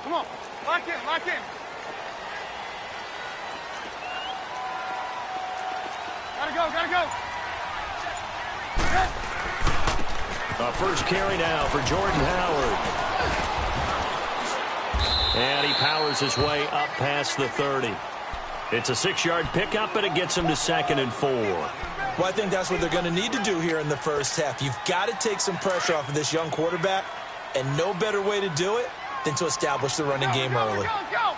Come on. Lock in, lock in. Gotta go, gotta go. First carry now for Jordan Howard. And he powers his way up past the 30. It's a 6-yard pickup, but it gets him to 2nd and 4. Well, I think that's what they're going to need to do here in the first half. You've got to take some pressure off of this young quarterback, and no better way to do it than to establish the running game early. Go.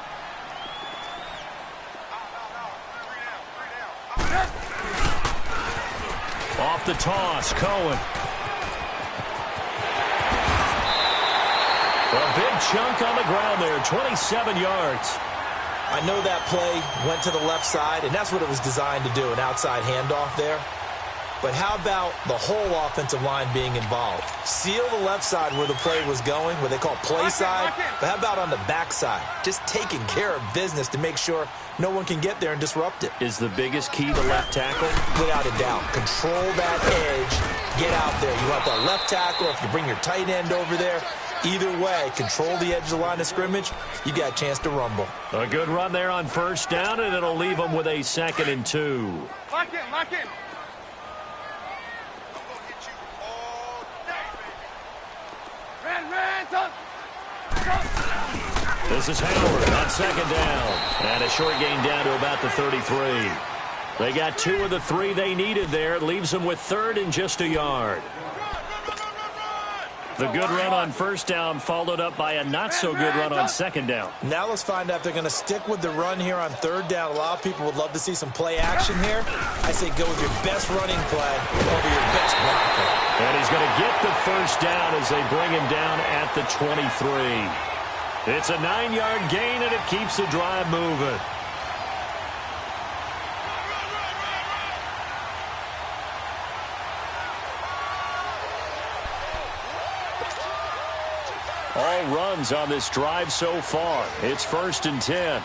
Off the toss, Cohen. A big chunk on the ground there, 27 yards. I know that play went to the left side, and that's what it was designed to do, an outside handoff there. But how about the whole offensive line being involved? Seal the left side where the play was going, what they call play side. But how about on the back side? Just taking care of business to make sure no one can get there and disrupt it. Is the biggest key the left tackle? Without a doubt. Control that edge. Get out there. You want that left tackle. If you bring your tight end over there, either way, control the edge of the line of scrimmage, you got a chance to rumble. A good run there on first down, and it'll leave them with a 2nd and 2. Lock in, lock in. This is Howard on 2nd down. And a short gain down to about the 33. They got 2 of the 3 they needed there. It leaves them with 3rd and just a yard. The good run on first down followed up by a not-so-good run on 2nd down. Now let's find out if they're going to stick with the run here on 3rd down. A lot of people would love to see some play action here. I say go with your best running play over your best blocker. And he's going to get the first down as they bring him down at the 23. It's a 9-yard gain, and it keeps the drive moving. All runs on this drive so far. It's 1st and 10.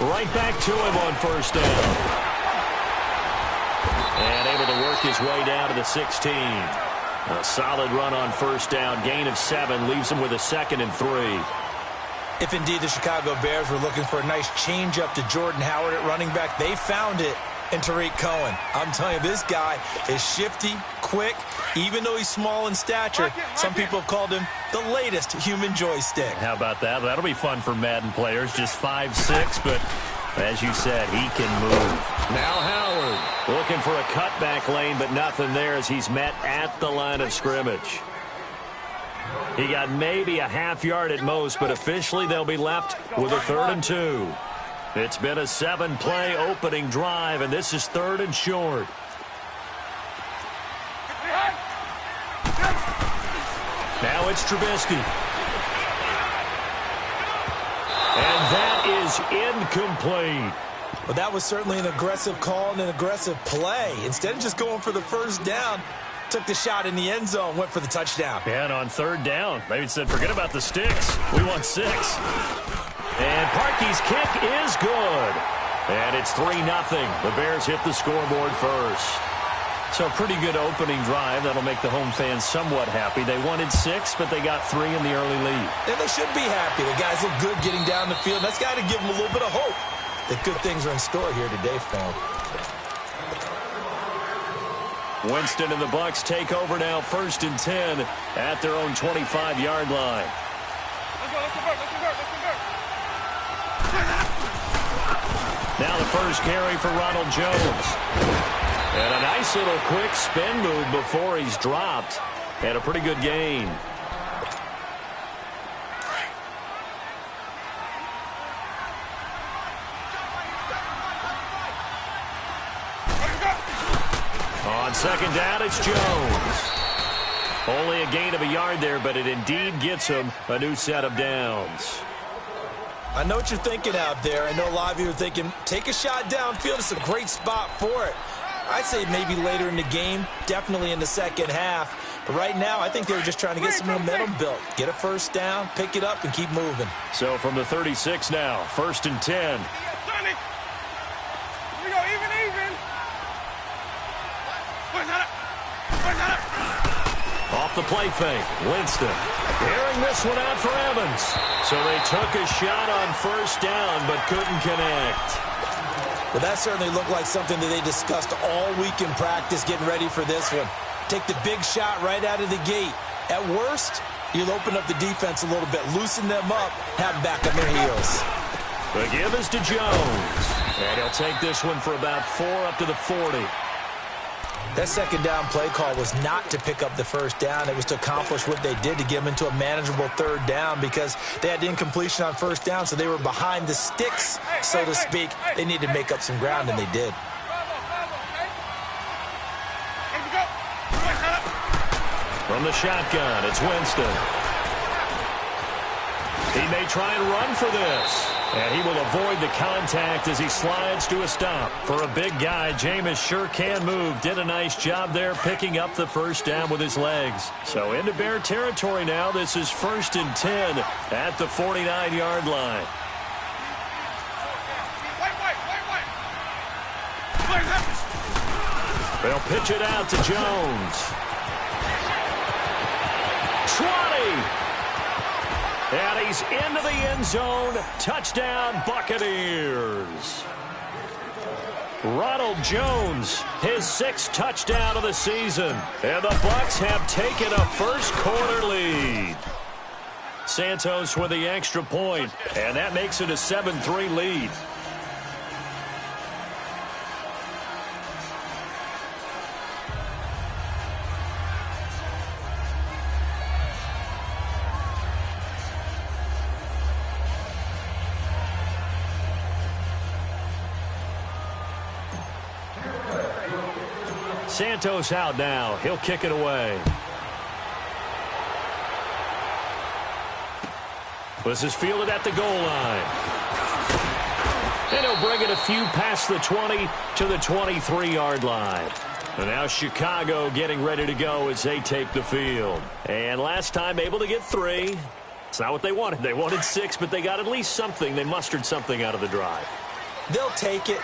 Right back to him on first down. And able to work his way down to the 16. A solid run on first down. Gain of 7 leaves him with a 2nd and 3. If indeed the Chicago Bears were looking for a nice change-up to Jordan Howard at running back, they found it in Tariq Cohen. I'm telling you, this guy is shifty, quick. Even though he's small in stature, some people have called him the latest human joystick. How about that? That'll be fun for Madden players. Just 5'6", but as you said, he can move. Now Howard looking for a cutback lane, but nothing there as he's met at the line of scrimmage. He got maybe a half yard at most, but officially they'll be left with a 3rd and 2. It's been a 7-play opening drive, and this is 3rd and short. Now it's Trubisky. And that is incomplete. Well, that was certainly an aggressive call and an aggressive play. Instead of just going for the first down, took the shot in the end zone, went for the touchdown. And on 3rd down, they said, forget about the sticks. We want 6. And Parkey's kick is good. And it's 3-0. The Bears hit the scoreboard first. So a pretty good opening drive. That'll make the home fans somewhat happy. They wanted 6, but they got 3 in the early lead. And they should be happy. The guys look good getting down the field. That's got to give them a little bit of hope that good things are in store here today for them. Winston and the Bucs take over now, 1st and 10 at their own 25-yard line. Let's convert. Now the first carry for Ronald Jones. And a nice little quick spin move before he's dropped. And a pretty good gain. On 2nd down, it's Jones. Only a gain of a yard there, but it indeed gets him a new set of downs. I know what you're thinking out there. I know a lot of you are thinking, take a shot downfield. It's a great spot for it. I'd say maybe later in the game, definitely in the second half. But right now, I think they were just trying to get some momentum built. Get a first down, pick it up, and keep moving. So from the 36 now, 1st and 10. Here we go, even. Off the play fake. Winston airing this one out for Evans. So they took a shot on first down but couldn't connect. Well, that certainly looked like something that they discussed all week in practice getting ready for this one. Take the big shot right out of the gate. At worst, you'll open up the defense a little bit, loosen them up, have them back on their heels. The give is to Jones. And he'll take this one for about 4 up to the 40. That second down play call was not to pick up the first down. It was to accomplish what they did, to get them into a manageable third down, because they had incompletion on first down, so they were behind the sticks, so to speak. They needed to make up some ground, and they did. From the shotgun, it's Winston. He may try and run for this. And he will avoid the contact as he slides to a stop. For a big guy, Jameis sure can move. Did a nice job there picking up the first down with his legs. So into Bear territory now. This is 1st and 10 at the 49-yard line. They'll pitch it out to Jones. 20. And he's into the end zone. Touchdown, Buccaneers. Ronald Jones, his 6th touchdown of the season. And the Bucs have taken a first-quarter lead. Santos with the extra point, and that makes it a 7-3 lead. Santos out now. He'll kick it away. This is fielded at the goal line. And he'll bring it a few past the 20 to the 23-yard line. And now Chicago getting ready to go as they take the field. And last time able to get 3. It's not what they wanted. They wanted 6, but they got at least something. They mustered something out of the drive. They'll take it.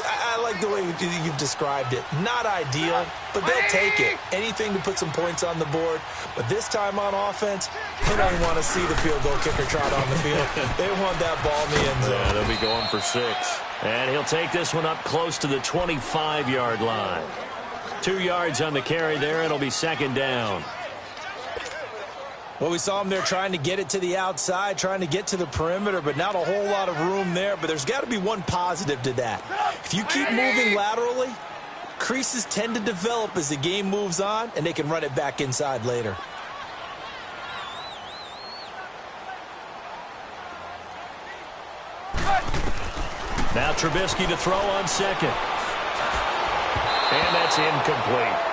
I like the way you've described it. Not ideal, but they'll take it. Anything to put some points on the board. But this time on offense, they don't want to see the field goal kicker trot on the field. They want that ball in the end zone. Yeah, they'll be going for 6. And he'll take this one up close to the 25-yard line. 2 yards on the carry there. It'll be 2nd down. Well, we saw him there trying to get it to the outside, trying to get to the perimeter, but not a whole lot of room there. But there's got to be one positive to that. If you keep moving laterally, creases tend to develop as the game moves on, and they can run it back inside later. Now Trubisky to throw on 2nd. And that's incomplete.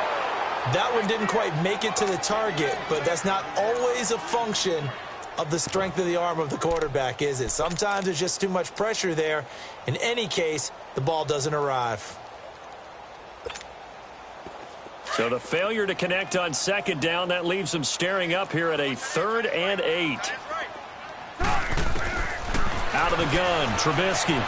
That one didn't quite make it to the target, but that's not always a function of the strength of the arm of the quarterback, is it? Sometimes there's just too much pressure there. In any case, the ball doesn't arrive. So the failure to connect on 2nd down, that leaves them staring up here at a 3rd and 8. Out of the gun, Trubisky.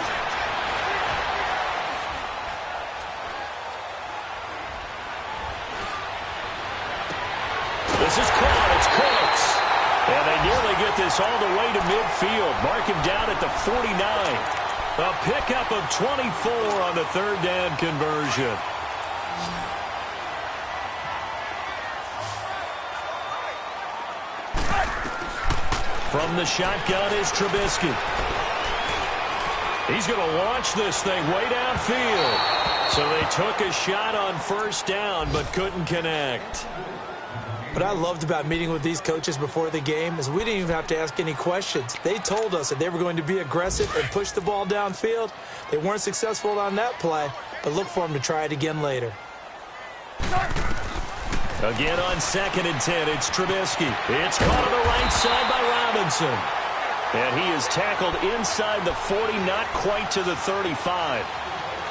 This is caught. It's Cooks. And they nearly get this all the way to midfield. Mark him down at the 49. A pickup of 24 on the 3rd down conversion. From the shotgun is Trubisky. He's going to launch this thing way downfield. So they took a shot on 1st down but couldn't connect. What I loved about meeting with these coaches before the game is we didn't even have to ask any questions. They told us that they were going to be aggressive and push the ball downfield. They weren't successful on that play, but look for them to try it again later. Again on 2nd and 10, it's Trubisky. It's caught on the right side by Robinson. And he is tackled inside the 40, not quite to the 35.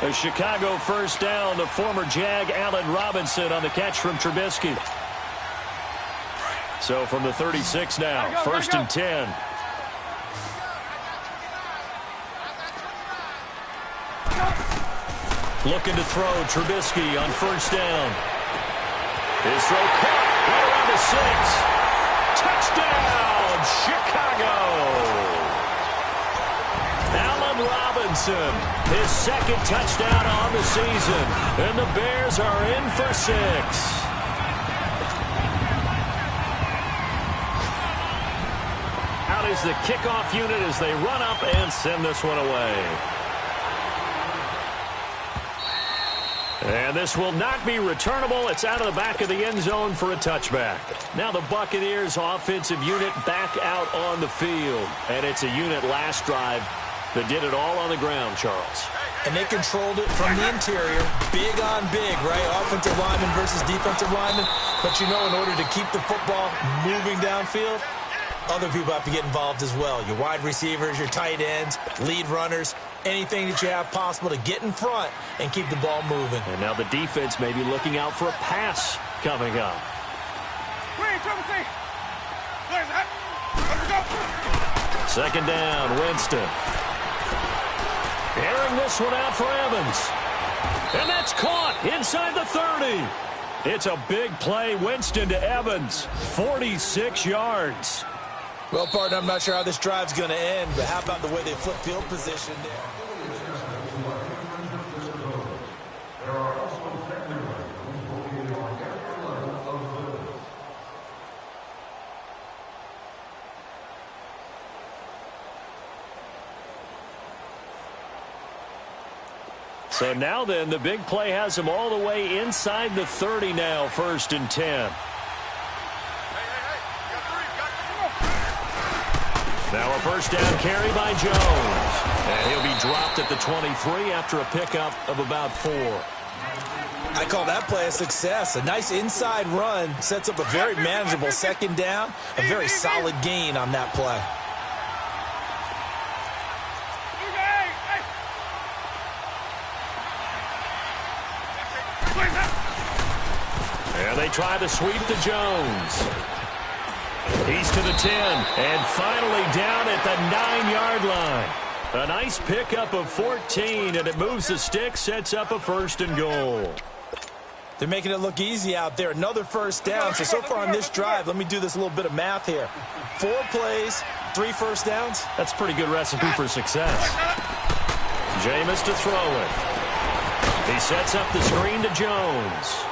A Chicago first down, the former Jag Allen Robinson on the catch from Trubisky. So from the 36 now, 1st and 10. Looking to throw, Trubisky on 1st down. His throw caught right around the the 6. Touchdown, Chicago. Allen Robinson, his second touchdown on the season. And the Bears are in for 6. Out is the kickoff unit as they run up and send this one away. And this will not be returnable. It's out of the back of the end zone for a touchback. Now the Buccaneers offensive unit back out on the field. And it's a unit last drive that did it all on the ground, Charles. And they controlled it from the interior. Big on big, right? Offensive lineman versus defensive lineman. But you know, in order to keep the football moving downfield, other people have to get involved as well. Your wide receivers, your tight ends, lead runners, anything that you have possible to get in front and keep the ball moving. And now the defense may be looking out for a pass coming up. Second down, Winston. Airing this one out for Evans. And that's caught inside the 30. It's a big play, Winston to Evans. 46 yards. Well, partner, I'm not sure how this drive's going to end, but how about the way they flip field position there? So now then, the big play has them all the way inside the 30 now, 1st and 10. Now a first down carry by Jones. And he'll be dropped at the 23 after a pickup of about 4. I call that play a success. A nice inside run sets up a very manageable second down. A very solid gain on that play. And they try to sweep to Jones. He's to the 10, and finally down at the 9-yard line. A nice pickup of 14, and it moves the stick, sets up a 1st and goal. They're making it look easy out there. Another first down. So far on this drive, let me do this little bit of math here. 4 plays, 3 first downs. That's a pretty good recipe for success. Jameis to throw it. He sets up the screen to Jones.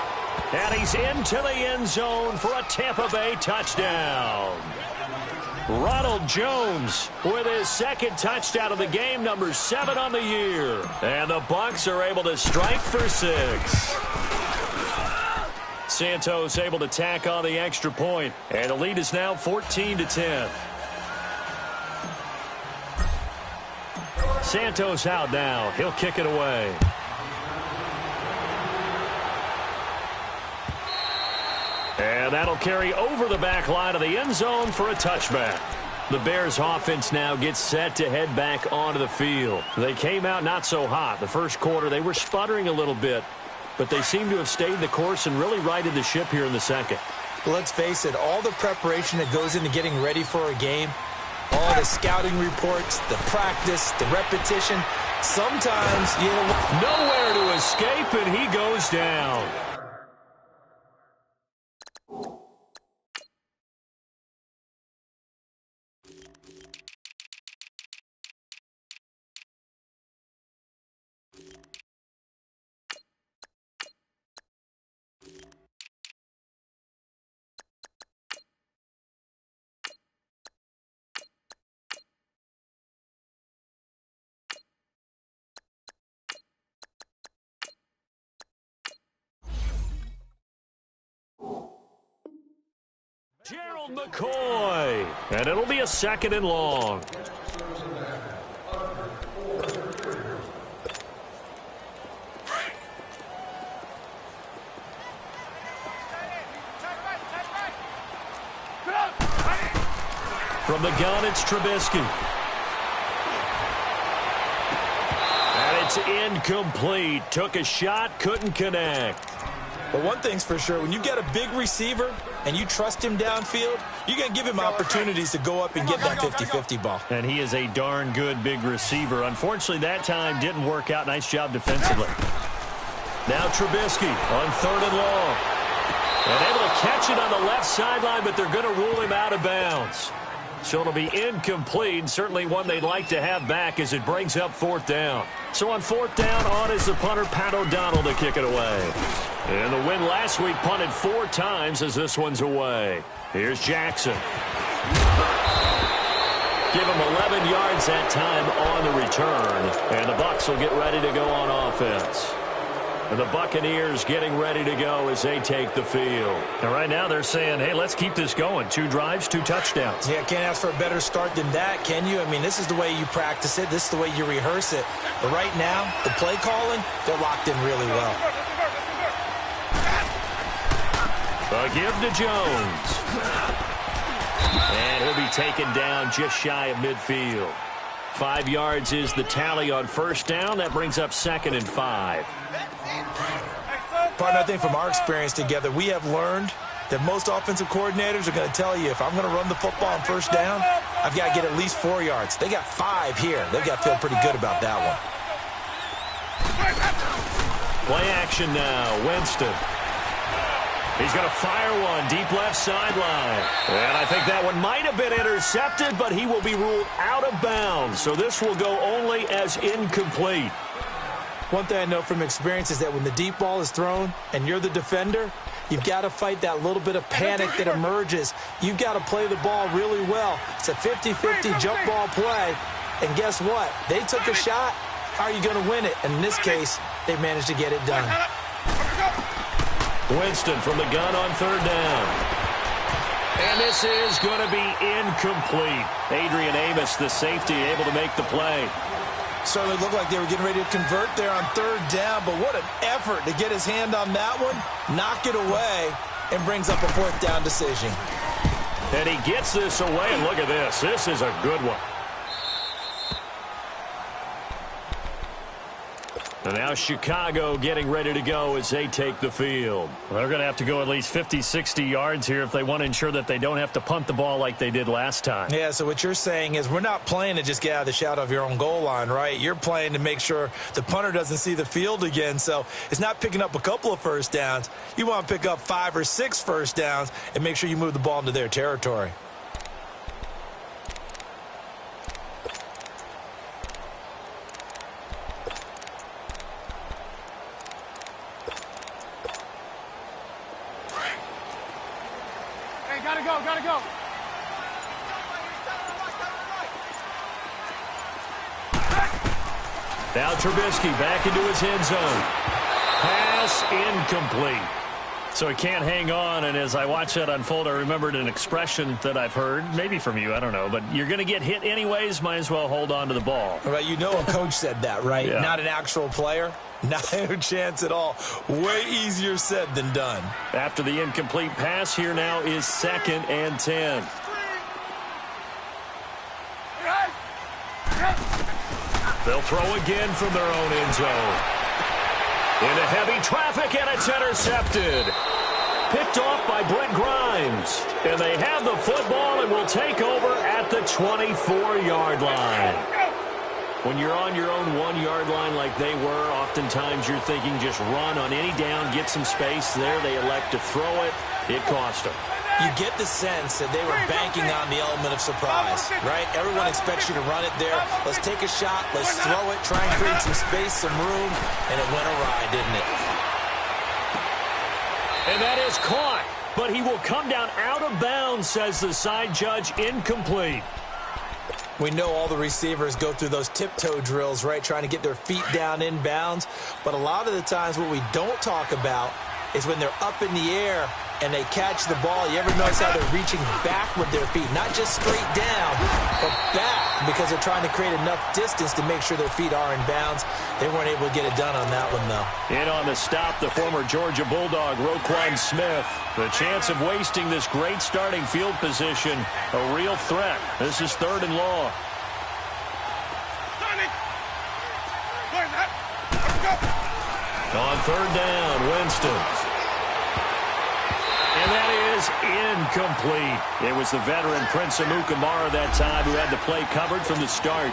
And he's into the end zone for a Tampa Bay touchdown. Ronald Jones with his second touchdown of the game, number 7 on the year. And the Bucs are able to strike for 6. Santos able to tack on the extra point. And the lead is now 14-10. Santos out now. He'll kick it away. And that'll carry over the back line of the end zone for a touchback. The Bears offense now gets set to head back onto the field. They came out not so hot. The first quarter, they were sputtering a little bit, but they seem to have stayed the course and really righted the ship here in the second. Well, let's face it, all the preparation that goes into getting ready for a game, all the scouting reports, the practice, the repetition, sometimes, you know, nowhere to escape, and he goes down. Gerald McCoy, and it'll be a 2nd and long. From the gun, it's Trubisky. And it's incomplete. Took a shot, couldn't connect. But one thing's for sure, when you get a big receiver and you trust him downfield, you're going to give him opportunities to go up and get that 50-50 ball. And he is a darn good big receiver. Unfortunately, that time didn't work out. Nice job defensively. Now Trubisky on 3rd and long. And able to catch it on the left sideline, but they're going to rule him out of bounds. So it'll be incomplete, certainly one they'd like to have back as it brings up 4th down. So on 4th down, on is the punter, Pat O'Donnell, to kick it away. And the win last week punted 4 times as this one's away. Here's Jackson. Give him 11 yards that time on the return. And the Bucs will get ready to go on offense. And the Buccaneers getting ready to go as they take the field. And right now they're saying, hey, let's keep this going. 2 drives, 2 touchdowns. Yeah, can't ask for a better start than that, can you? I mean, this is the way you practice it. This is the way you rehearse it. But right now, the play calling, they're locked in really well. A give to Jones. And he'll be taken down just shy of midfield. 5 yards is the tally on 1st down. That brings up 2nd and 5. Partner, I think from our experience together, we have learned that most offensive coordinators are going to tell you, if I'm going to run the football on 1st down, I've got to get at least 4 yards. They got 5 here. They've got to feel pretty good about that one. Play action now. Winston. He's going to fire one deep left sideline. And I think that one might have been intercepted, but he will be ruled out of bounds. So this will go only as incomplete. One thing I know from experience is that when the deep ball is thrown and you're the defender, you've got to fight that little bit of panic that emerges. You've got to play the ball really well. It's a 50-50 jump ball play. And guess what? They took a shot. How are you going to win it? And in this case, they managed to get it done. Winston from the gun on 3rd down. And this is going to be incomplete. Adrian Amos, the safety, able to make the play. Certainly looked like they were getting ready to convert there on 3rd down, but what an effort to get his hand on that one, knock it away, and brings up a 4th down decision. And he gets this away, and look at this. This is a good one. And now Chicago getting ready to go as they take the field. They're going to have to go at least 50, 60 yards here if they want to ensure that they don't have to punt the ball like they did last time. Yeah, so what you're saying is we're not playing to just get out of the shadow of your own goal line, right? You're playing to make sure the punter doesn't see the field again. So it's not picking up a couple of 1st downs. You want to pick up 5 or 6 1st downs and make sure you move the ball into their territory. Gotta go, gotta go. Now Trubisky back into his end zone. Pass incomplete. So he can't hang on, and as I watched that unfold, I remembered an expression that I've heard, maybe from you, I don't know, but you're going to get hit anyways, might as well hold on to the ball. Right, you know a coach said that, right? Yeah. Not an actual player. Not a chance at all. Way easier said than done. After the incomplete pass, here now is 2nd and 10. They'll throw again from their own end zone. Into heavy traffic, and it's intercepted. Picked off by Brent Grimes. And they have the football and will take over at the 24-yard line. When you're on your own 1-yard line like they were, oftentimes you're thinking just run on any down, get some space there. They elect to throw it. It cost them. You get the sense that they were banking on the element of surprise, right? Everyone expects you to run it there. Let's take a shot. Let's throw it. Try and create some space, some room. And it went awry, didn't it? And that is caught. But he will come down out of bounds, says the side judge. Incomplete. We know all the receivers go through those tiptoe drills, right, trying to get their feet down in bounds. But a lot of the times what we don't talk about is when they're up in the air and they catch the ball. You ever notice how they're reaching back with their feet? Not just straight down, but back, because they're trying to create enough distance to make sure their feet are in bounds. They weren't able to get it done on that one, though. In on the stop, the former Georgia Bulldog, Roquan Smith. The chance of wasting this great starting field position, a real threat. This is 3rd and long. On 3rd down, Winston. And that is incomplete. It was the veteran Prince Amukamara that time who had the play covered from the start.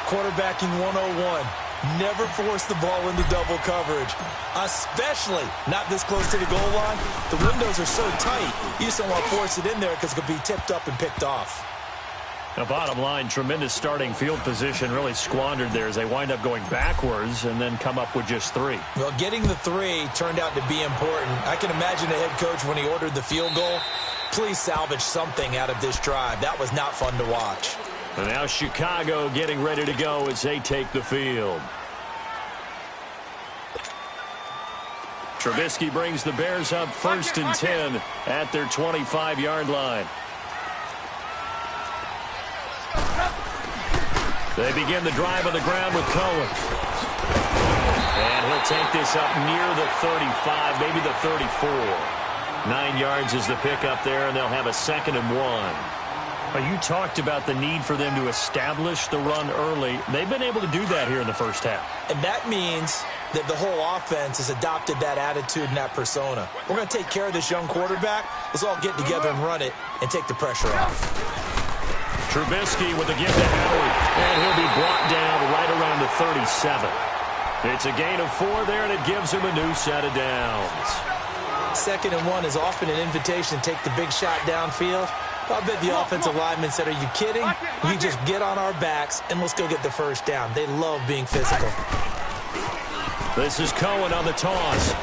Quarterbacking 101. Never force the ball into double coverage, especially not this close to the goal line. The windows are so tight, you just don't want to force it in there because it could be tipped up and picked off. The bottom line, tremendous starting field position really squandered there as they wind up going backwards and then come up with just 3. Well, getting the 3 turned out to be important. I can imagine the head coach when he ordered the field goal. Please salvage something out of this drive. That was not fun to watch. And now Chicago getting ready to go as they take the field. Trubisky brings the Bears up 1st and 10 at their 25-yard line. They begin the drive on the ground with Cohen. And he'll take this up near the 35, maybe the 34. 9 yards is the pickup there, and they'll have a 2nd and 1. You talked about the need for them to establish the run early. They've been able to do that here in the first half. And that means that the whole offense has adopted that attitude and that persona. We're going to take care of this young quarterback. Let's all get together and run it and take the pressure off. Trubisky with a give to Howard, and he'll be brought down right around the 37. It's a gain of 4 there, and it gives him a new set of downs. 2nd and 1 is often an invitation to take the big shot downfield. I bet the offensive lineman said, are you kidding? You just get on our backs, and let's go get the first down. They love being physical. This is Cohen on the toss.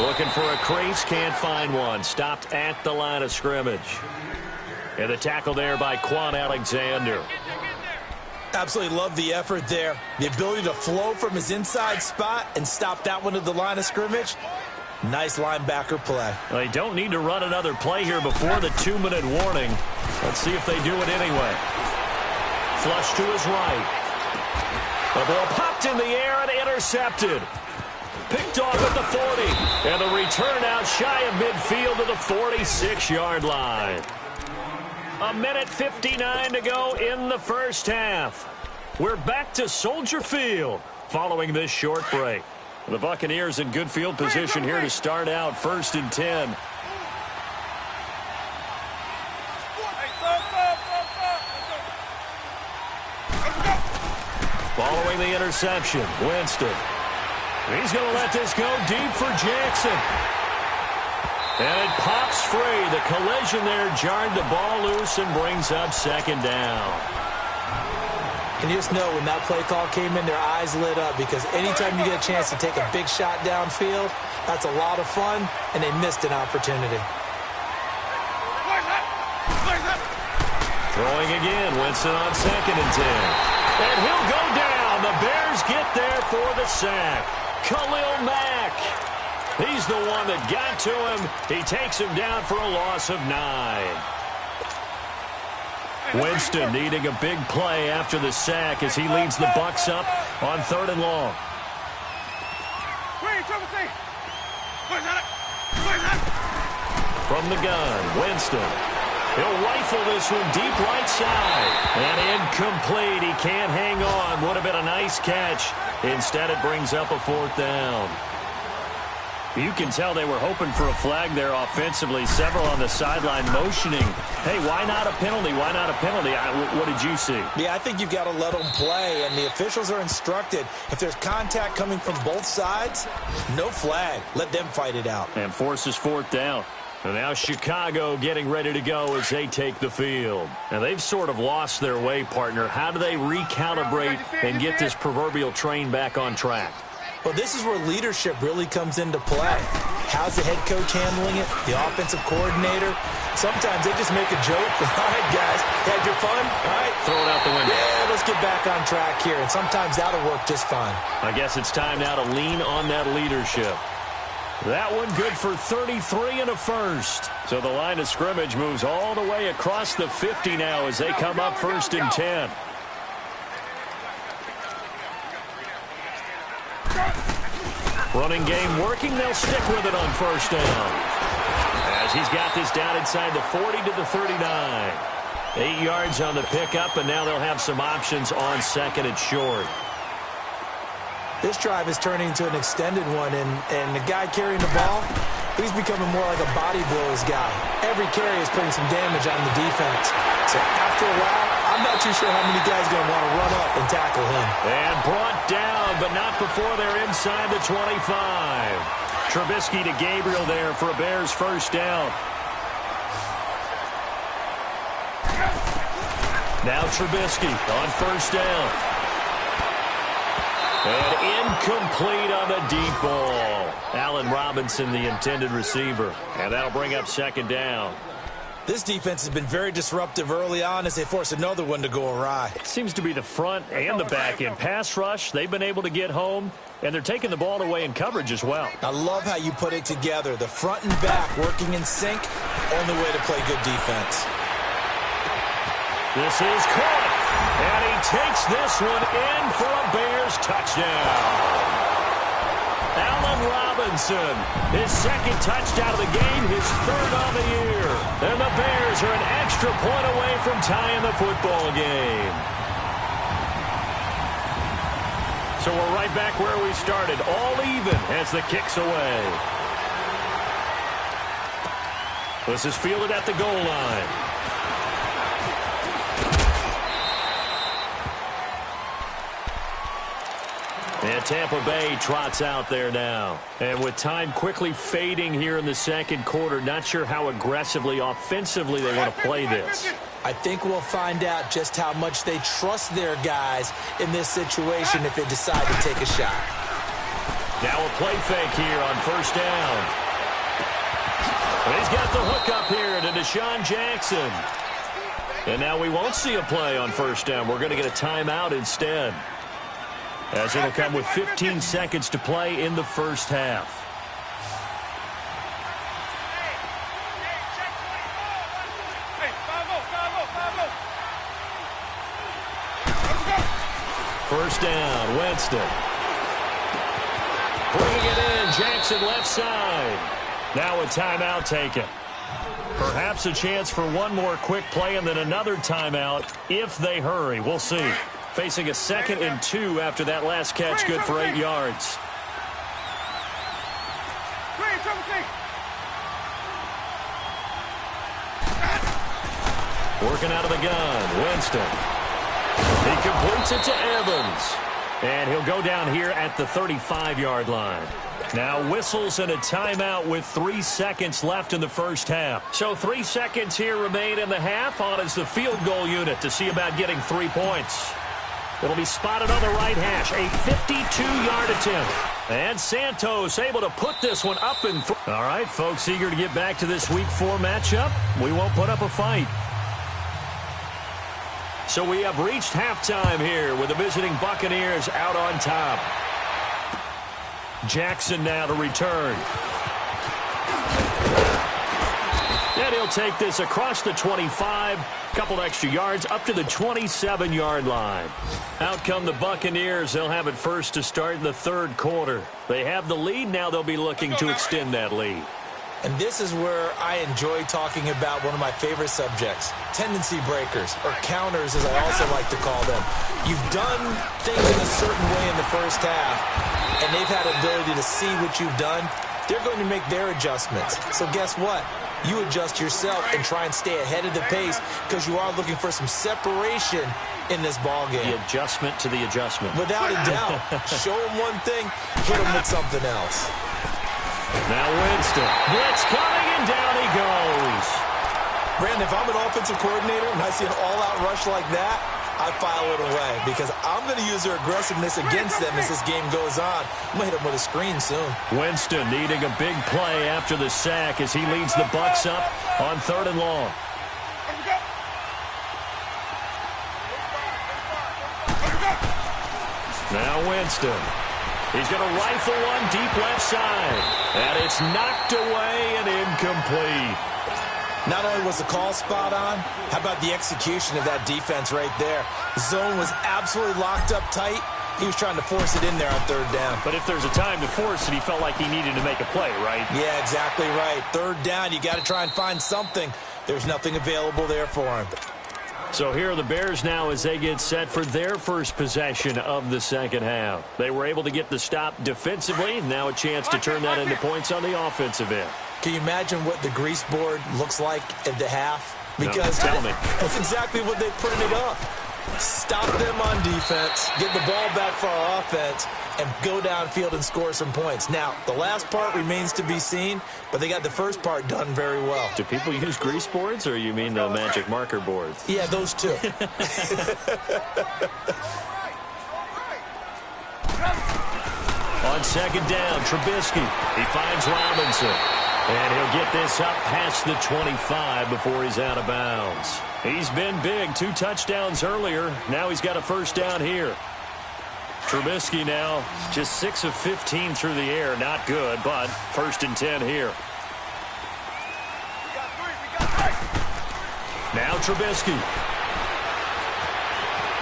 Looking for a crease, can't find one. Stopped at the line of scrimmage. And the tackle there by Quan Alexander. Absolutely love the effort there. The ability to flow from his inside spot and stop that one at the line of scrimmage. Nice linebacker play. They don't need to run another play here before the 2-minute warning. Let's see if they do it anyway. Flush to his right. The ball popped in the air and intercepted. Picked off at the 40. And the return out shy of midfield to the 46-yard line. 1:59 to go in the first half. We're back to Soldier Field following this short break. The Buccaneers in good field position here to start out 1st and 10. Following the interception, Winston. He's going to let this go deep for Jackson. And it pops free. The collision there jarred the ball loose and brings up 2nd down. And you just know when that play call came in, their eyes lit up because anytime you get a chance to take a big shot downfield, that's a lot of fun, and they missed an opportunity. Throwing again, Winston on 2nd and 10. And he'll go down. The Bears get there for the sack. Khalil Mack. He's the one that got to him. He takes him down for a loss of 9. Winston needing a big play after the sack as he leads the Bucs up on 3rd and long. From the gun, Winston. He'll rifle this one deep right side. And incomplete. He can't hang on. Would have been a nice catch. Instead, it brings up a 4th down. You can tell they were hoping for a flag there offensively. Several on the sideline motioning, hey, why not a penalty? Why not a penalty? What did you see? Yeah, I think you've got to let them play, and the officials are instructed. If there's contact coming from both sides, no flag. Let them fight it out. And forces 4th down. And now Chicago getting ready to go as they take the field. And they've sort of lost their way, partner. How do they recalibrate and get this proverbial train back on track? Well, this is where leadership really comes into play. How's the head coach handling it? The offensive coordinator? Sometimes they just make a joke. All right, guys, had your fun? All right. Throw it out the window. Yeah, let's get back on track here. And sometimes that'll work just fine. I guess it's time now to lean on that leadership. That one good for 33 and a first. So the line of scrimmage moves all the way across the 50 now as they come up 1st and 10. Running game working. They'll stick with it on 1st down. As he's got this down inside the 40 to the 39. 8 yards on the pickup, and now they'll have some options on 2nd and short. This drive is turning into an extended one, and the guy carrying the ball, he's becoming more like a body blows guy. Every carry is putting some damage on the defense. So after a while, I'm not too sure how many guys are going to want to run up and tackle him. And brought down, but not before they're inside the 25. Trubisky to Gabriel there for a Bears first down. Now Trubisky on first down. And incomplete on the deep ball. Allen Robinson, the intended receiver. And that'll bring up second down. This defense has been very disruptive early on as they force another one to go awry. Seems to be the front and the back end. Pass rush, they've been able to get home, and they're taking the ball away in coverage as well. I love how you put it together. The front and back working in sync, only way to play good defense. This is caught, and he takes this one in for a Bears touchdown. Allen Robinson, his second touchdown of the game, his third on the year. And the Bears are an extra point away from tying the football game. So we're right back where we started, all even as the kick's away. This is fielded at the goal line. And Tampa Bay trots out there now. And with time quickly fading here in the second quarter, not sure how aggressively, offensively they want to play this. I think we'll find out just how much they trust their guys in this situation if they decide to take a shot. Now a play fake here on first down. And he's got the hook up here to Deshaun Jackson. And now we won't see a play on first down. We're going to get a timeout instead, as it'll come with 15 seconds to play in the first half. Hey, 5-0. First down, Winston. Bringing it in, Jackson left side. Now a timeout taken. Perhaps a chance for one more quick play and then another timeout if they hurry. We'll see. Facing a 2nd and 2 after that last catch, good for 8 yards. Working out of the gun, Winston. He completes it to Evans. And he'll go down here at the 35-yard line. Now whistles and a timeout with 3 seconds left in the first half. So 3 seconds here remain in the half. On is the field goal unit to see about getting 3 points. It'll be spotted on the right hash. A 52-yard attempt. And Santos able to put this one up and through. All right, folks, eager to get back to this Week 4 matchup. We won't put up a fight. So we have reached halftime here with the visiting Buccaneers out on top. Jackson now to return. And he'll take this across the 25. Couple extra yards up to the 27-yard line. Out come the Buccaneers. They'll have it first to start in the third quarter. They have the lead. Now they'll be looking to extend that lead. And this is where I enjoy talking about one of my favorite subjects, tendency breakers, or counters as I also like to call them. You've done things in a certain way in the first half, and they've had the ability to see what you've done. They're going to make their adjustments. So guess what? You adjust yourself and try and stay ahead of the pace because you are looking for some separation in this ball game. The adjustment to the adjustment. Without a doubt. Show them one thing, hit them with something else. Now Winston. Blitz coming, and down he goes. Brandon, if I'm an offensive coordinator and I see an all-out rush like that, I file it away because I'm going to use their aggressiveness against them as this game goes on. I'm going to hit them with a screen soon. Winston needing a big play after the sack as he leads the Bucs up on 3rd and long. Now Winston. He's going to rifle one deep left side. And it's knocked away and incomplete. Not only was the call spot on, how about the execution of that defense right there? The zone was absolutely locked up tight. He was trying to force it in there on 3rd down. But if there's a time to force it, he felt like he needed to make a play, right? Yeah, exactly right. 3rd down, you got to try and find something. There's nothing available there for him. So here are the Bears now as they get set for their first possession of the second half. They were able to get the stop defensively. Now a chance to turn that into points on the offensive end. Can you imagine what the grease board looks like at the half? Because no, tell me. That's exactly what they're putting it up. Stop them on defense, get the ball back for our offense, and go downfield and score some points. Now, the last part remains to be seen, but they got the first part done very well. Do people use grease boards, or you mean the magic marker boards? Yeah, those two. On second down, Trubisky. He finds Robinson. And he'll get this up past the 25 before he's out of bounds. He's been big. 2 touchdowns earlier. Now he's got a first down here. Trubisky now just 6 of 15 through the air. Not good, but 1st and 10 here. Now Trubisky.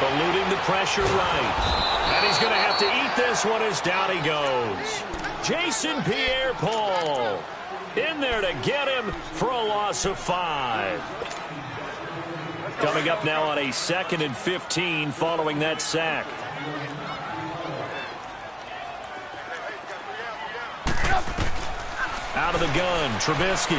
Eluding the pressure right. And he's going to have to eat this one as down he goes. Jason Pierre-Paul in there to get him for a loss of 5. Coming up now on a 2nd and 15 following that sack. Out of the gun, Trubisky.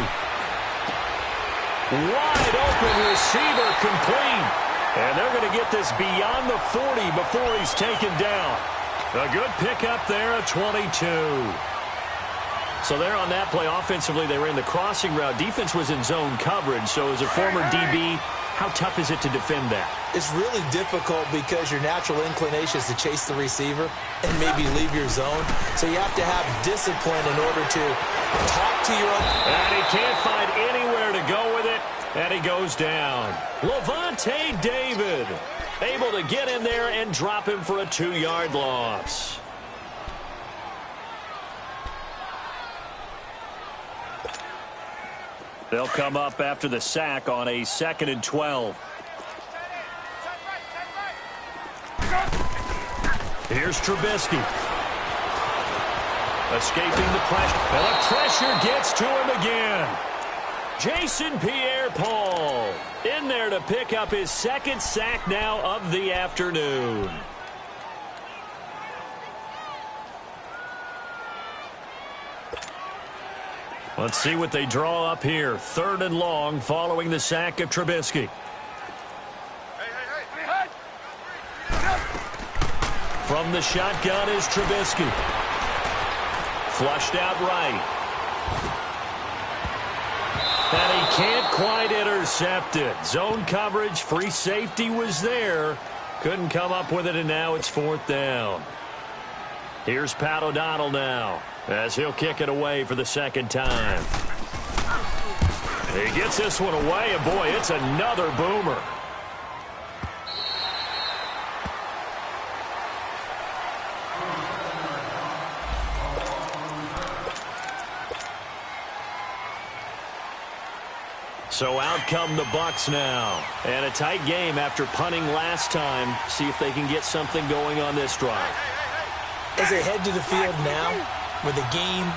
Wide open receiver complete. And they're going to get this beyond the 40 before he's taken down. A good pickup there at 22. So there on that play, offensively, they ran the crossing route. Defense was in zone coverage. So as a former DB, how tough is it to defend that? It's really difficult because your natural inclination is to chase the receiver and maybe leave your zone. So you have to have discipline in order to talk to your own. And he can't find anywhere to go with it. And he goes down. Lavonte David able to get in there and drop him for a 2-yard loss. They'll come up after the sack on a 2nd and 12. Here's Trubisky. Escaping the pressure. And the pressure gets to him again. Jason Pierre-Paul in there to pick up his 2nd sack now of the afternoon. Let's see what they draw up here. 3rd and long following the sack of Trubisky. From the shotgun is Trubisky. Flushed out right. And he can't quite intercept it. Zone coverage, free safety was there. Couldn't come up with it, and now it's 4th down. Here's Pat O'Donnell now, as he'll kick it away for the 2nd time. He gets this one away, and boy, it's another boomer. So out come the Bucs now. And a tight game after punting last time. See if they can get something going on this drive. As they head to the field now, with the game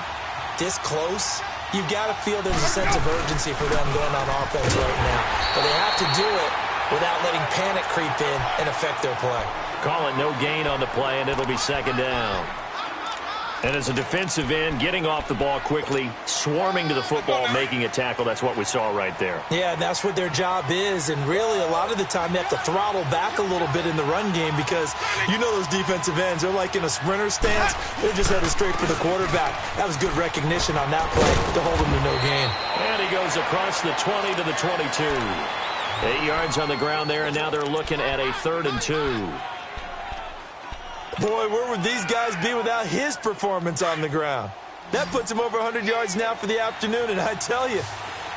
this close, you've got to feel there's a sense of urgency for them going on offense right now. But they have to do it without letting panic creep in and affect their play. Call it no gain on the play, and it'll be 2nd down. And as a defensive end, getting off the ball quickly, swarming to the football, making a tackle, that's what we saw right there. Yeah, and that's what their job is. And really, a lot of the time, they have to throttle back a little bit in the run game because you know those defensive ends, they're like in a sprinter stance. They're just headed straight for the quarterback. That was good recognition on that play to hold him to no gain. And he goes across the 20 to the 22. 8 yards on the ground there, and now they're looking at a 3rd and 2. Boy, where would these guys be without his performance on the ground? That puts him over 100 yards now for the afternoon, and I tell you,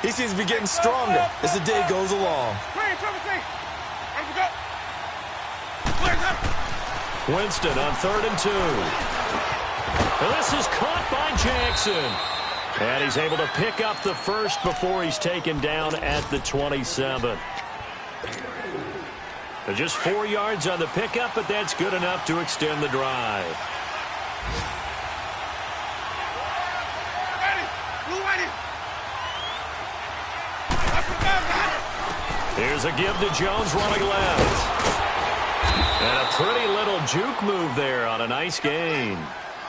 he seems to be getting stronger as the day goes along. Winston on 3rd and 2. And this is caught by Jackson. And he's able to pick up the first before he's taken down at the 27. Just 4 yards on the pickup, but that's good enough to extend the drive. Here's a give to Jones running left. And a pretty little juke move there on a nice gain.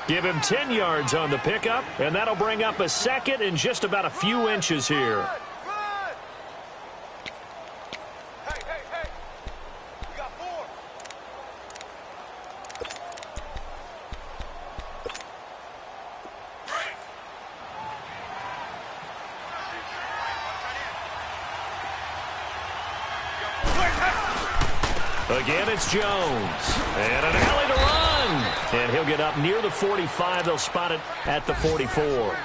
Give him 10 yards on the pickup, and that'll bring up a 2nd and just about a few inches here. Again, it's Jones. And an alley to run. And he'll get up near the 45. They'll spot it at the 44.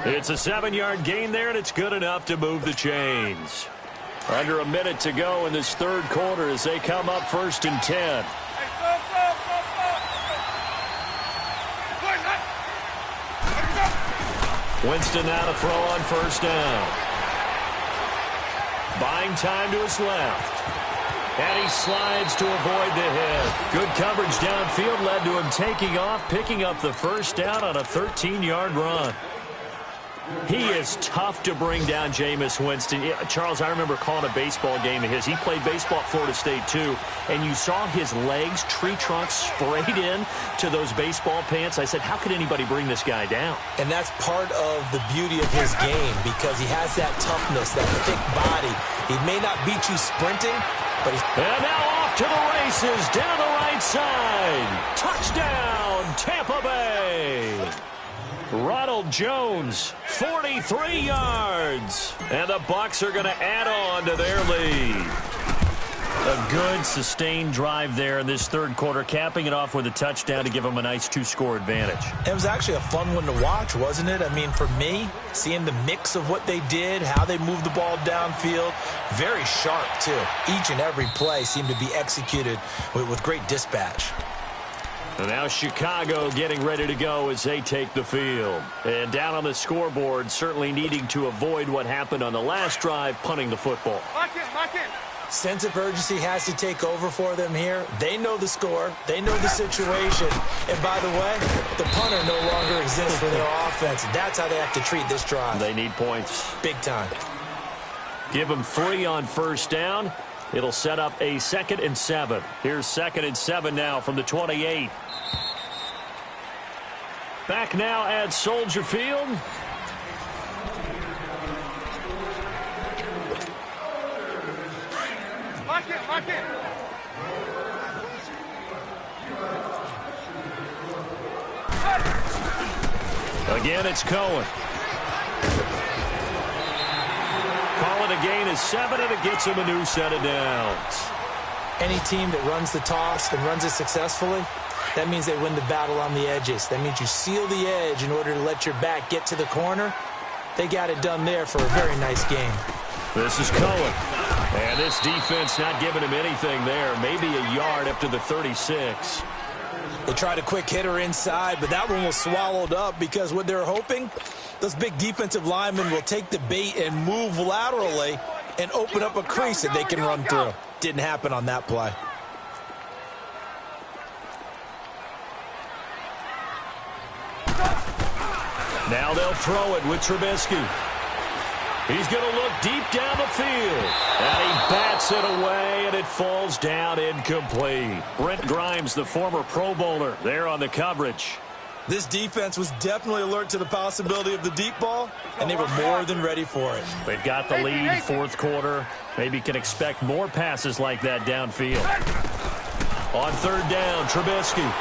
It's a 7-yard gain there, and it's good enough to move the chains. Under a minute to go in this third quarter as they come up 1st and 10. Winston now to throw on 1st down. Buying time to his left. And he slides to avoid the hit. Good coverage downfield led to him taking off, picking up the 1st down on a 13-yard run. He is tough to bring down, Jameis Winston. Charles, I remember calling a baseball game of his. He played baseball at Florida State, too, and you saw his legs, tree trunks sprayed in to those baseball pants. I said, how could anybody bring this guy down? And that's part of the beauty of his game because he has that toughness, that thick body. He may not beat you sprinting, but he's... And now off to the races, down the right side. Touchdown, Tampa Bay. Ronald Jones, 43 yards. And the Bucs are going to add on to their lead. A good, sustained drive there in this third quarter, capping it off with a touchdown to give them a nice 2-score advantage. It was actually a fun one to watch, wasn't it? I mean, for me, seeing the mix of what they did, how they moved the ball downfield, very sharp, too. Each and every play seemed to be executed with great dispatch. And now Chicago getting ready to go as they take the field. And down on the scoreboard, certainly needing to avoid what happened on the last drive, punting the football. Lock in. Sense of urgency has to take over for them here. They know the score. They know the situation. And by the way, the punter no longer exists for their offense. That's how they have to treat this drive. They need points. Big time. Give them 3 on 1st down. It'll set up a 2nd and 7. Here's 2nd and 7 now from the 28. Back now at Soldier Field. Lock in. Again, it's Cohen. Call it a gain of 7, and it gets him a new set of downs. Any team that runs the toss and runs it successfully, that means they win the battle on the edges. That means you seal the edge in order to let your back get to the corner. They got it done there for a very nice game. This is Cohen. And this defense not giving him anything there. Maybe a yard up to the 36. They tried a quick hitter inside, but that one was swallowed up because what they're hoping, those big defensive linemen will take the bait and move laterally and open up a crease that they can run through. Didn't happen on that play. Now they'll throw it with Trubisky. He's going to look deep down the field. And he bats it away, and it falls down incomplete. Brent Grimes, the former Pro Bowler, there on the coverage. This defense was definitely alert to the possibility of the deep ball, and they were more than ready for it. They've got the lead, fourth quarter. Maybe can expect more passes like that downfield. On 3rd down, Trubisky.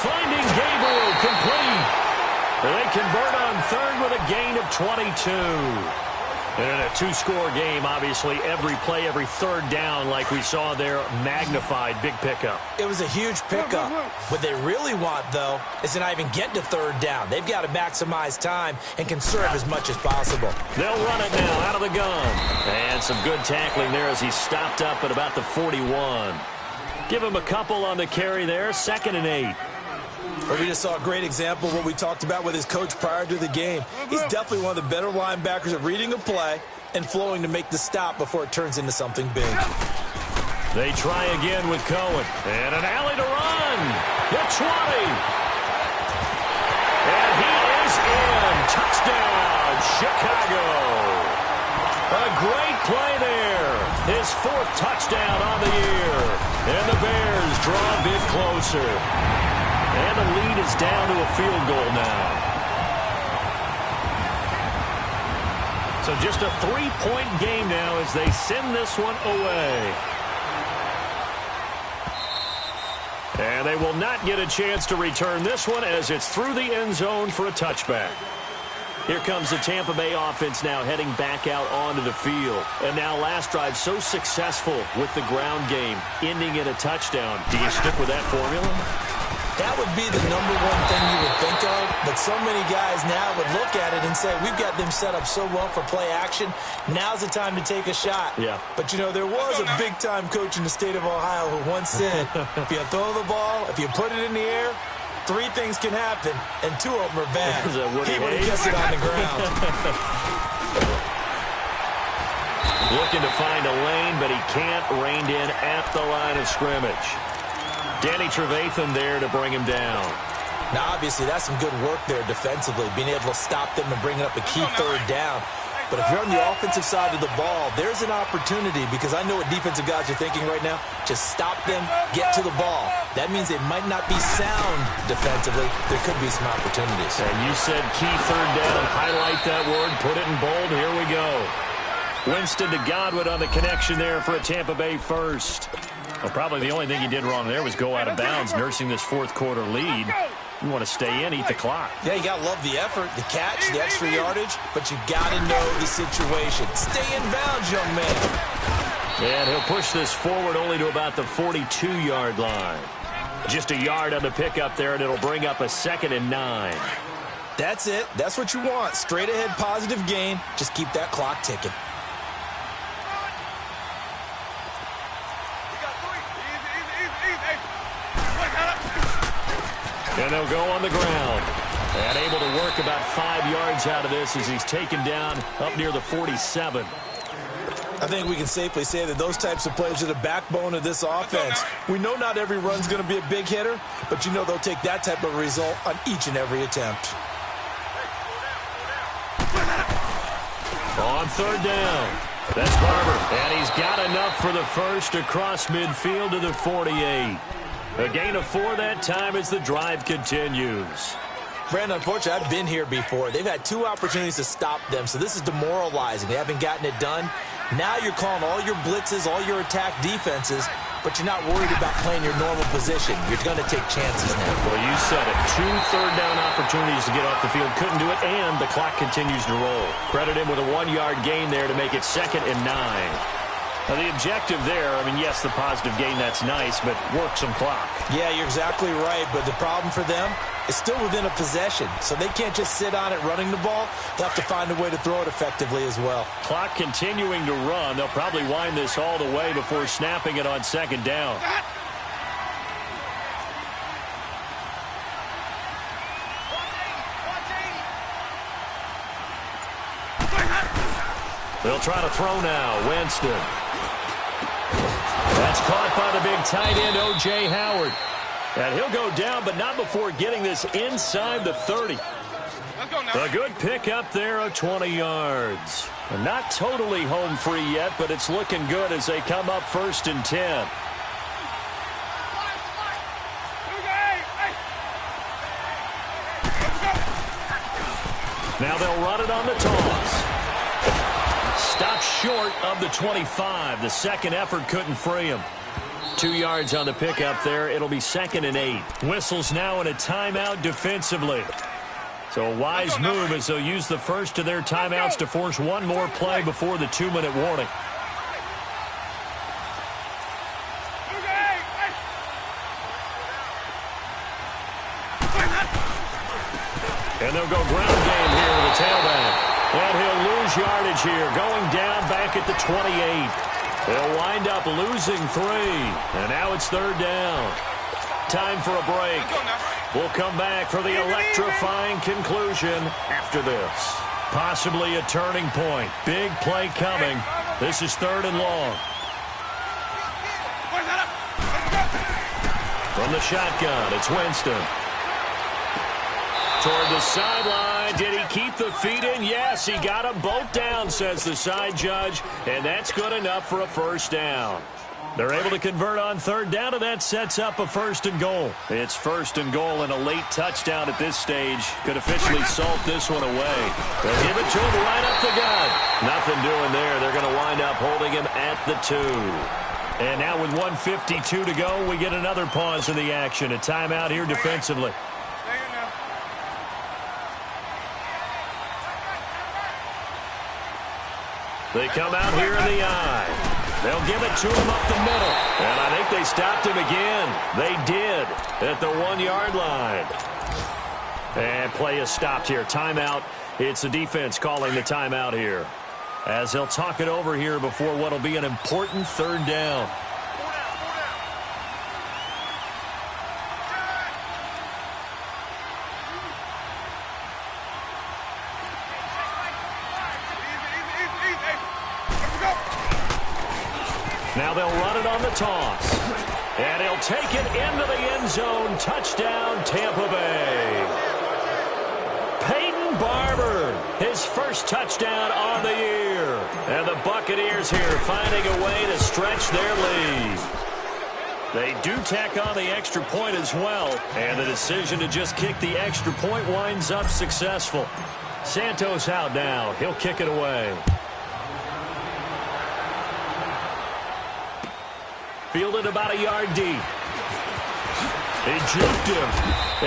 Finding Gabriel, complete. They convert on 3rd with a gain of 22. And in a 2-score game, obviously, every play, every 3rd down, like we saw there, magnified, big pickup. It was a huge pickup. What they really want, though, is to not even get to 3rd down. They've got to maximize time and conserve as much as possible. They'll run it now out of the gun. And some good tackling there as he stopped up at about the 41. Give him a couple on the carry there, 2nd and 8. But we just saw a great example of what we talked about with his coach prior to the game. He's definitely one of the better linebackers at reading a play and flowing to make the stop before it turns into something big. They try again with Cohen. And an alley to run. The 20. And he is in. Touchdown, Chicago. A great play there. His 4th touchdown on the year. And the Bears draw a bit closer. And the lead is down to a field goal now. So just a 3-point game now as they send this one away. And they will not get a chance to return this one as it's through the end zone for a touchback. Here comes the Tampa Bay offense now heading back out onto the field. And now last drive so successful with the ground game, ending in a touchdown. Do you stick with that formula? That would be the number one thing you would think of, but so many guys now would look at it and say, we've got them set up so well for play action, now's the time to take a shot. Yeah. But, you know, there was a big-time coach in the state of Ohio who once said, if you throw the ball, if you put it in the air, 3 things can happen, and 2 of them are bad. He would have guessed it on the ground. Looking to find a lane, but he can't, reined in at the line of scrimmage. Danny Trevathan there to bring him down. Now, obviously, that's some good work there defensively, being able to stop them and bring up a key 3rd down. But if you're on the offensive side of the ball, there's an opportunity, because I know what defensive guys are thinking right now. Just stop them, get to the ball. That means they might not be sound defensively. There could be some opportunities. And you said key 3rd down. Highlight that word. Put it in bold. Here we go. Winston to Godwin on the connection there for a Tampa Bay first. Well, probably the only thing he did wrong there was go out of bounds, nursing this 4th quarter lead. You want to stay in, eat the clock. Yeah, you got to love the effort, the catch, the extra yardage, but you got to know the situation. Stay in bounds, young man. And he'll push this forward only to about the 42-yard line. Just a yard on the pickup there, and it'll bring up a 2nd and 9. That's it. That's what you want. Straight ahead, positive gain. Just keep that clock ticking. And they'll go on the ground. And able to work about 5 yards out of this as he's taken down up near the 47. I think we can safely say that those types of plays are the backbone of this offense. We know not every run's going to be a big hitter, but you know they'll take that type of result on each and every attempt. On 3rd down. That's Barber. And he's got enough for the first across midfield to the 48. A gain of 4 that time as the drive continues. Brandon, unfortunately, I've been here before. They've had 2 opportunities to stop them, so this is demoralizing. They haven't gotten it done. Now you're calling all your blitzes, all your attack defenses, but you're not worried about playing your normal position. You're going to take chances now. Well, you said it. 2 third-down opportunities to get off the field. Couldn't do it, and the clock continues to roll. Credit him with a 1-yard gain there to make it 2nd and 9. Now, the objective there, I mean, yes, the positive gain, that's nice, but work some clock. Yeah, you're exactly right, but the problem for them is still within a possession, so they can't just sit on it running the ball. They'll have to find a way to throw it effectively as well. Clock continuing to run. They'll probably wind this all the way before snapping it on 2nd down. They'll try to throw now. Winston. That's caught by the big tight end, O.J. Howard. And he'll go down, but not before getting this inside the 30. A good pickup there of 20 yards. And not totally home free yet, but it's looking good as they come up 1st and 10. Now they'll run it on the toss. Stopped short of the 25. The second effort couldn't free him. 2 yards on the pickup there. It'll be 2nd and 8. Whistles now in a timeout defensively. So a wise move as they'll use the first of their timeouts to force one more play before the 2-minute warning. And they'll go ground game here with the tailback. And he'll lose yardage here, going down back at the 28. They'll wind up losing 3. And now it's 3rd down. Time for a break. We'll come back for the electrifying conclusion after this. Possibly a turning point. Big play coming. This is 3rd and long. From the shotgun, it's Winston. Toward the sideline. Did he keep the feet in? Yes, he got them both down, says the side judge. And that's good enough for a 1st down. They're able to convert on 3rd down, and that sets up a 1st and goal. It's 1st and goal and a late touchdown at this stage. Could officially salt this one away. They'll give it to him right up the gut. Nothing doing there. They're going to wind up holding him at the 2. And now with 1:52 to go, we get another pause in the action. A timeout here defensively. They come out here in the eye. They'll give it to him up the middle. And I think they stopped him again. They did at the 1-yard line. And play is stopped here. Timeout. It's the defense calling the timeout here, as they'll talk it over here before what will be an important third down. Now they'll run it on the toss. And he'll take it into the end zone. Touchdown, Tampa Bay. Peyton Barber, his first touchdown on the year. And the Buccaneers here finding a way to stretch their lead. They do tack on the extra point as well. And the decision to just kick the extra point winds up successful. Santos out now. He'll kick it away. Fielded about a yard deep. He juked him.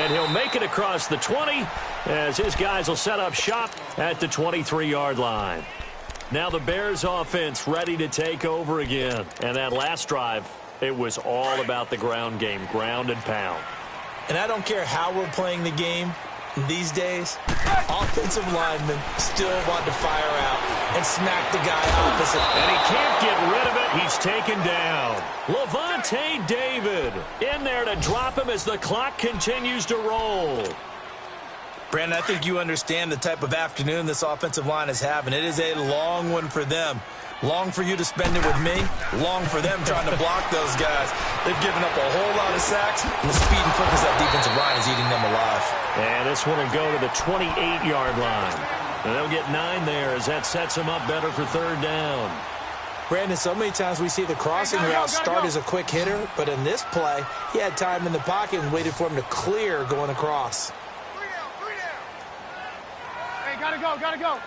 And he'll make it across the 20 as his guys will set up shop at the 23-yard line. Now the Bears offense ready to take over again. And that last drive, it was all about the ground game, ground and pound. And I don't care how we're playing the game these days, offensive linemen still want to fire out and smack the guy opposite. And he can't get rid of it. He's taken down. Lavonte David in there to drop him as the clock continues to roll. Brandon, I think you understand the type of afternoon this offensive line is having. It is a long one for them. Long for you to spend it with me. Long for them trying to block those guys. They've given up a whole lot of sacks, and the speed and quickness of that defensive line is eating them alive. And this one will go to the 28-yard line. And they'll get 9 there as that sets them up better for third down. Brandon, so many times we see the crossing route start as a quick hitter, but in this play, he had time in the pocket and waited for him to clear going across. 3 down, 3 down. Hey, gotta go.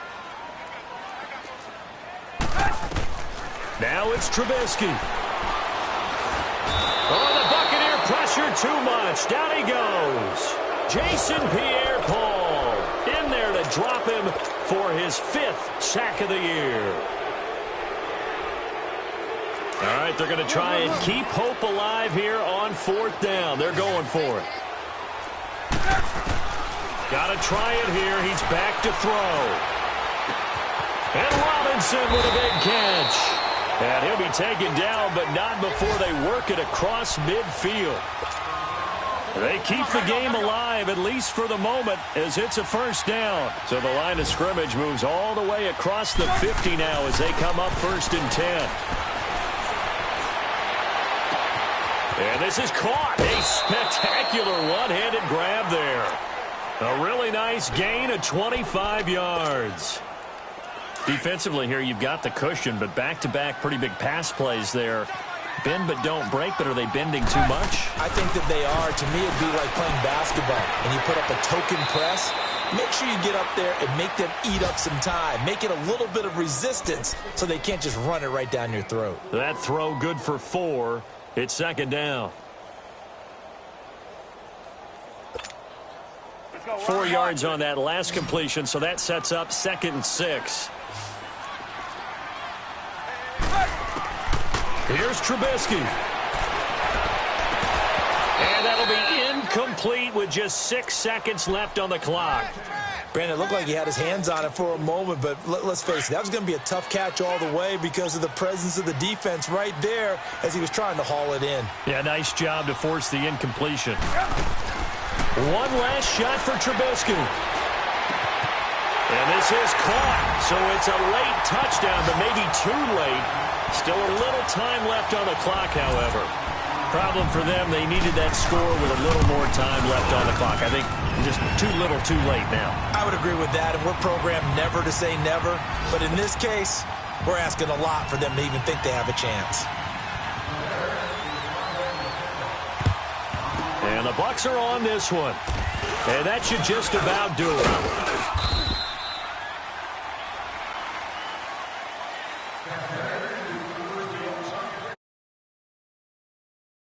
Now it's Trubisky. Oh, the Buccaneer pressure too much. Down he goes. Jason Pierre-Paul in there to drop him for his 5th sack of the year. All right, they're going to try and keep hope alive here on 4th down. They're going for it. Got to try it here. He's back to throw. And Robinson with a big catch. And he'll be taken down, but not before they work it across midfield. They keep the game alive, at least for the moment, as it's a first down. So the line of scrimmage moves all the way across the 50 now as they come up 1st and 10. And this is caught. A spectacular one-handed grab there. A really nice gain of 25 yards. Defensively here, you've got the cushion, but back-to-back pretty big pass plays there. Bend but don't break, but are they bending too much? I think that they are. To me, it'd be like playing basketball, and you put up a token press. Make sure you get up there and make them eat up some time. Make it a little bit of resistance so they can't just run it right down your throat. That throw good for 4. It's 2nd down. 4 yards on that last completion, so that sets up 2nd and 6. Here's Trubisky. And that'll be incomplete with just 6 seconds left on the clock. Brandon, it looked like he had his hands on it for a moment, but let's face it, that was going to be a tough catch all the way because of the presence of the defense right there as he was trying to haul it in. Yeah, nice job to force the incompletion. One last shot for Trubisky. And this is caught, so it's a late touchdown, but maybe too late. Still a little time left on the clock, however. Problem for them, they needed that score with a little more time left on the clock. I think just too little, too late now. I would agree with that, and we're programmed never to say never. But in this case, we're asking a lot for them to even think they have a chance. And the Bucs are on this one. And that should just about do it.